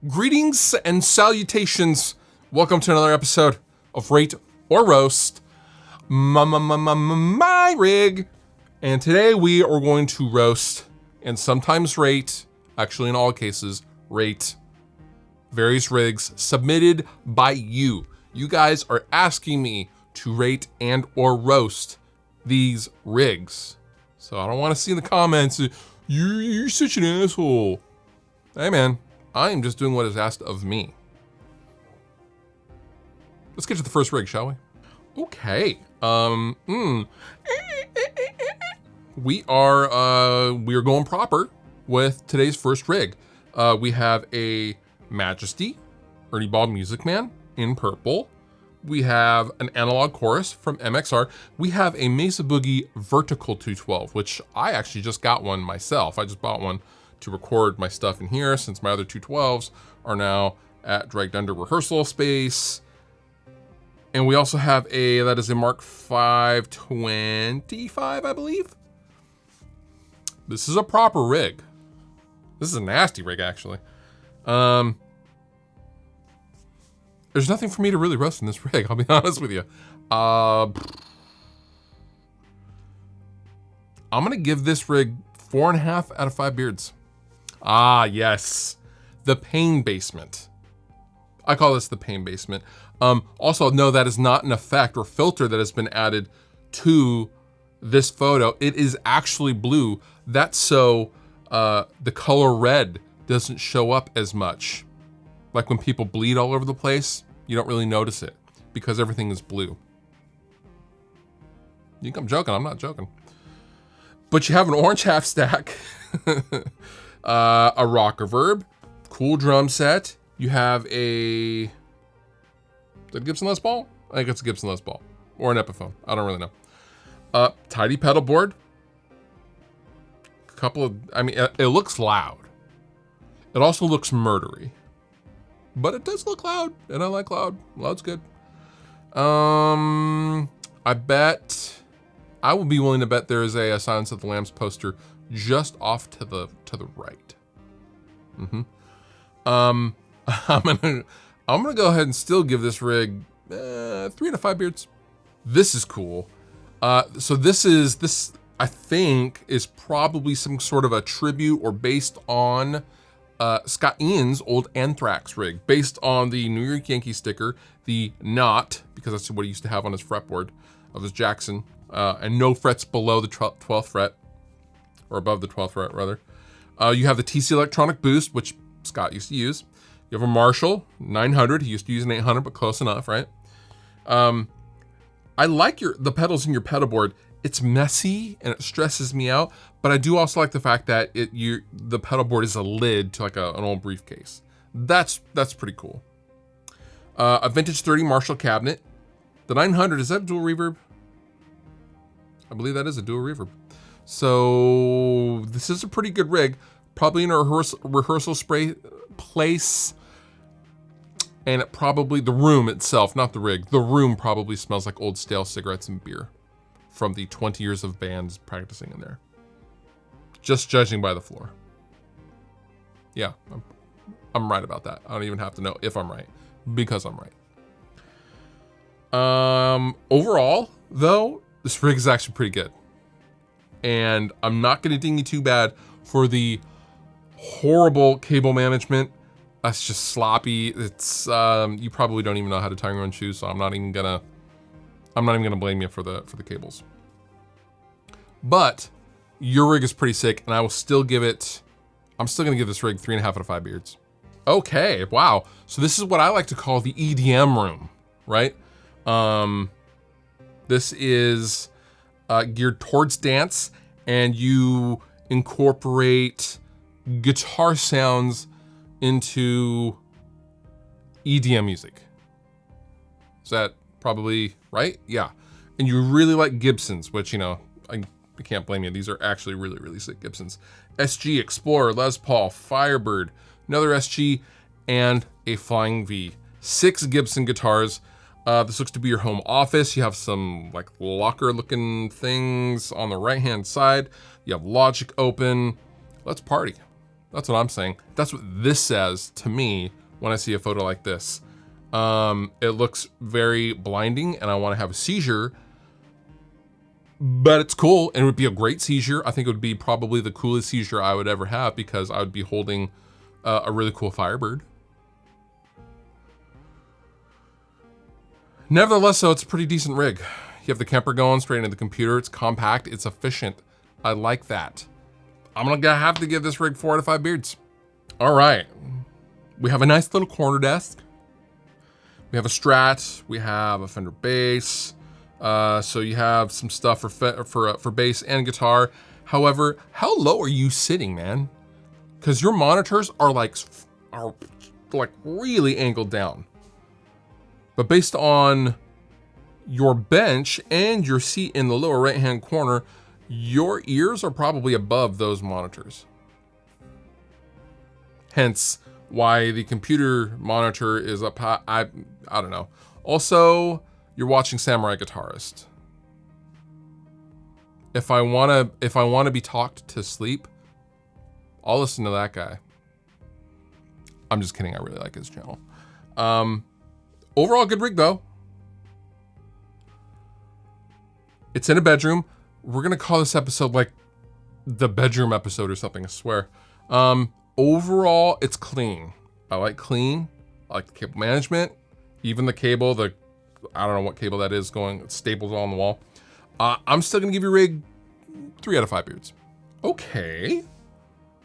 Greetings and salutations. Welcome to another episode of Rate or Roast, my rig. And today we are going to roast and sometimes rate, actually in all cases, rate various rigs submitted by you. You guys are asking me to rate and or roast these rigs. So I don't want to see in the comments, you're such an asshole. Hey man, I am just doing what is asked of me. Let's get to the first rig, shall we? Okay. We are going proper with today's first rig. We have a Majesty Ernie Ball Music Man in purple. We have an analog chorus from MXR. We have a Mesa Boogie Vertical 212, which I actually just got one myself. I just bought one to record my stuff in here since my other 212s are now at Dragged Under rehearsal space. And we also have that is a Mark 525, I believe. This is a proper rig. This is a nasty rig, actually. There's nothing for me to really roast in this rig, I'll be honest with you. I'm gonna give this rig 4.5 out of 5 beards. Ah, yes, the pain basement. I call this the pain basement. Also, no, that is not an effect or filter that has been added to this photo. It is actually blue. That's so the color red doesn't show up as much. Like when people bleed all over the place, you don't really notice it because everything is blue. You think I'm joking? I'm not joking. But you have an orange half stack. A rock reverb, cool drum set. You have is that Gibson Les Paul? I think it's a Gibson Les Paul or an Epiphone. I don't really know. Tidy pedal board. It looks loud. It also looks murdery, but it does look loud, and I like loud. Loud's good. I would be willing to bet there is a Silence of the Lambs poster just off to the right. I'm gonna go ahead and still give this rig 3 out of 5 beards. This is cool. So this I think is probably some sort of a tribute or based on Scott Ian's old Anthrax rig, based on the New York Yankee sticker, the knot, because that's what he used to have on his fretboard of his Jackson, and no frets below the 12th fret, or above the 12th fret rather. You have the TC Electronic Boost, which Scott used to use. You have a Marshall 900. He used to use an 800, but close enough, right? I like the pedals in your pedal board. It's messy and it stresses me out, but I do also like the fact that the pedal board is a lid to like an old briefcase. That's pretty cool. A vintage 30 Marshall cabinet. The 900, is that dual reverb? I believe that is a dual reverb. So this is a pretty good rig, probably in a rehearsal spray place. And it probably, the room itself, not the rig, the room probably smells like old stale cigarettes and beer from the 20 years of bands practicing in there. Just judging by the floor. Yeah, I'm right about that. I don't even have to know if I'm right, because I'm right. Overall, though, this rig is actually pretty good. And I'm not gonna ding you too bad for the horrible cable management. That's just sloppy. It's you probably don't even know how to tie your own shoes, so I'm not even gonna blame you for the cables. But your rig is pretty sick, and I'm still gonna give this rig 3.5 out of 5 beards. Okay, wow. So this is what I like to call the EDM room, right? This is geared towards dance, and you incorporate guitar sounds into EDM music. Is that probably right? Yeah. And you really like Gibsons, which, I can't blame you. These are actually really, really sick Gibsons. SG, Explorer, Les Paul, Firebird, another SG, and a Flying V. 6 Gibson guitars. This looks to be your home office. You have some like locker looking things on the right hand side. You have Logic open. Let's party. That's what I'm saying. That's what this says to me when I see a photo like this. It looks very blinding and I want to have a seizure, but it's cool and it would be a great seizure. I think it would be probably the coolest seizure I would ever have because I would be holding a really cool Firebird. Nevertheless, though, it's a pretty decent rig. You have the Kemper going straight into the computer. It's compact, it's efficient. I like that. I'm gonna have to give this rig 4 out of 5 beards. All right, we have a nice little corner desk. We have a Strat, we have a Fender bass. So you have some stuff for bass and guitar. However, how low are you sitting, man? Because your monitors are like really angled down. But based on your bench and your seat in the lower right-hand corner, your ears are probably above those monitors. Hence why the computer monitor is up high. I don't know. Also, you're watching Samurai Guitarist. If I wanna be talked to sleep, I'll listen to that guy. I'm just kidding, I really like his channel. Overall, good rig though. It's in a bedroom. We're gonna call this episode like the bedroom episode or something, I swear. Overall, it's clean. I like clean. I like the cable management. Even the cable, I don't know what cable that is going, it's stapled on the wall. I'm still gonna give your rig 3 out of 5 beards. Okay.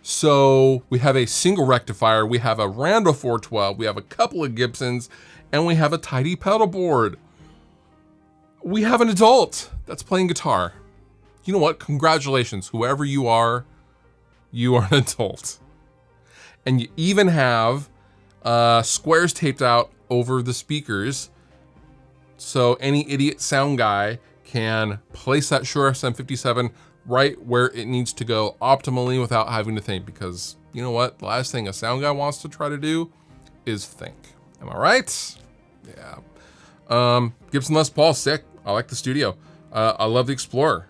So we have a single rectifier, we have a Randall 412, we have a couple of Gibsons, and we have a tidy pedal board. We have an adult that's playing guitar. You know what? Congratulations, whoever you are an adult. And you even have squares taped out over the speakers, so any idiot sound guy can place that Shure SM57 right where it needs to go optimally without having to think, because you know what? The last thing a sound guy wants to try to do is think. Am I right? Yeah. Gibson Les Paul, sick. I like the Studio. I love the Explorer.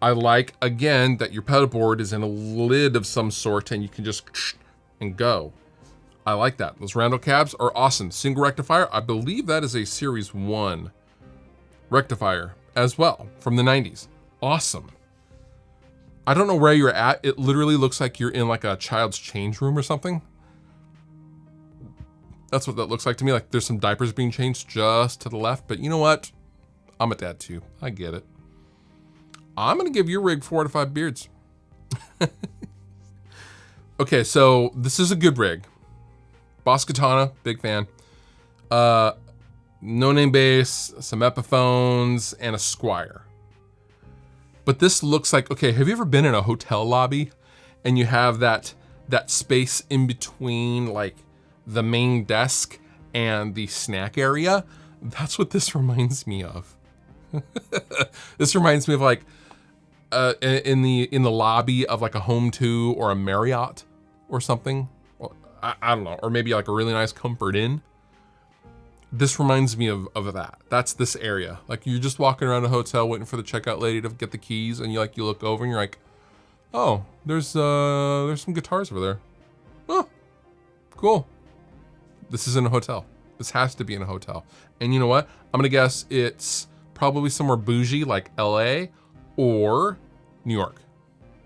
I like, again, that your pedal board is in a lid of some sort and you can just and go. I like that. Those Randall cabs are awesome. Single rectifier, I believe that is a Series 1 rectifier as well from the 90s. Awesome. I don't know where you're at. It literally looks like you're in like a child's change room or something. That's what that looks like to me. Like there's some diapers being changed just to the left, but you know what? I'm a dad too. I get it. I'm gonna give your rig 4 out of 5 beards. Okay, so this is a good rig. Boss Katana, big fan. No-name bass, some Epiphones, and a Squier. But this looks like, okay, have you ever been in a hotel lobby and you have that space in between like the main desk and the snack area? That's what this reminds me of. This reminds me of like in the lobby of like a Home 2 or a Marriott or something. Well, I don't know, or maybe like a really nice Comfort Inn. This reminds me of that. That's this area. Like you're just walking around a hotel waiting for the checkout lady to get the keys, and you look over and you're like, oh, there's some guitars over there. Oh, cool. This is in a hotel. This has to be in a hotel. And you know what? I'm gonna guess it's probably somewhere bougie like LA or New York.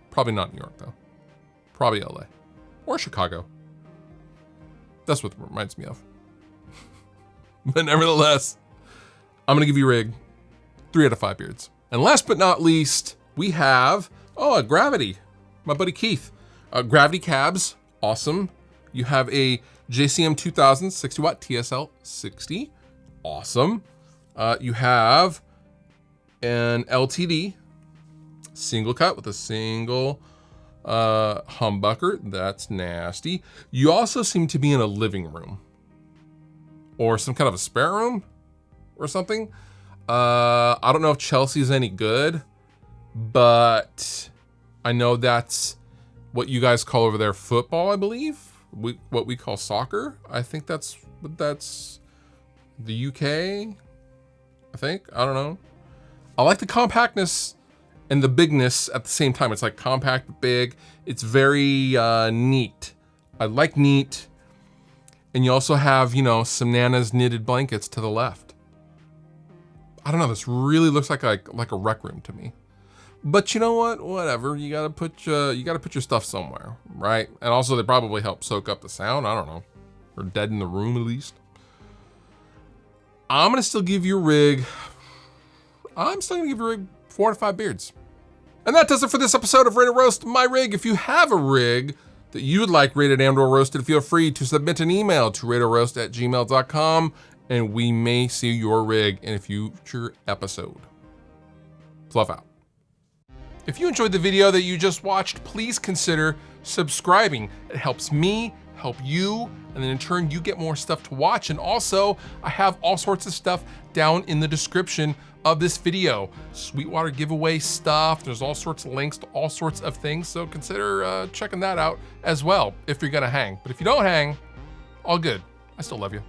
Probably not New York though. Probably LA or Chicago. That's what it reminds me of. But nevertheless, I'm gonna give you rig 3 out of 5 beards. And last but not least, we have, a Gravity, my buddy Keith. Gravity cabs, awesome. You have a JCM 2000 60 watt TSL 60, awesome. You have an LTD, single cut with a single humbucker, that's nasty. You also seem to be in a living room or some kind of a spare room or something. I don't know if Chelsea's any good, but I know that's what you guys call over there football, I believe. What we call soccer. I think that's the UK, I think. I don't know. I like the compactness and the bigness at the same time. It's like compact, but big. It's very neat. I like neat. And you also have, you know, some Nana's knitted blankets to the left. I don't know, this really looks like a rec room to me. But you know what? Whatever. You gotta put your stuff somewhere, right? And also they probably help soak up the sound. I don't know. Or dead in the room at least. I'm gonna still give you a rig. I'm still gonna give you a rig 4 to 5 beards. And that does it for this episode of Rate or Roast My Rig. If you have a rig that you would like rated and/or roasted, feel free to submit an email to rateorroast@gmail.com, and we may see your rig in a future episode. Fluff out. If you enjoyed the video that you just watched, please consider subscribing. It helps me, help you, and then in turn you get more stuff to watch. And also, I have all sorts of stuff down in the description of this video. Sweetwater giveaway stuff, there's all sorts of links to all sorts of things, so consider checking that out as well if you're gonna hang. But if you don't hang, all good. I still love you.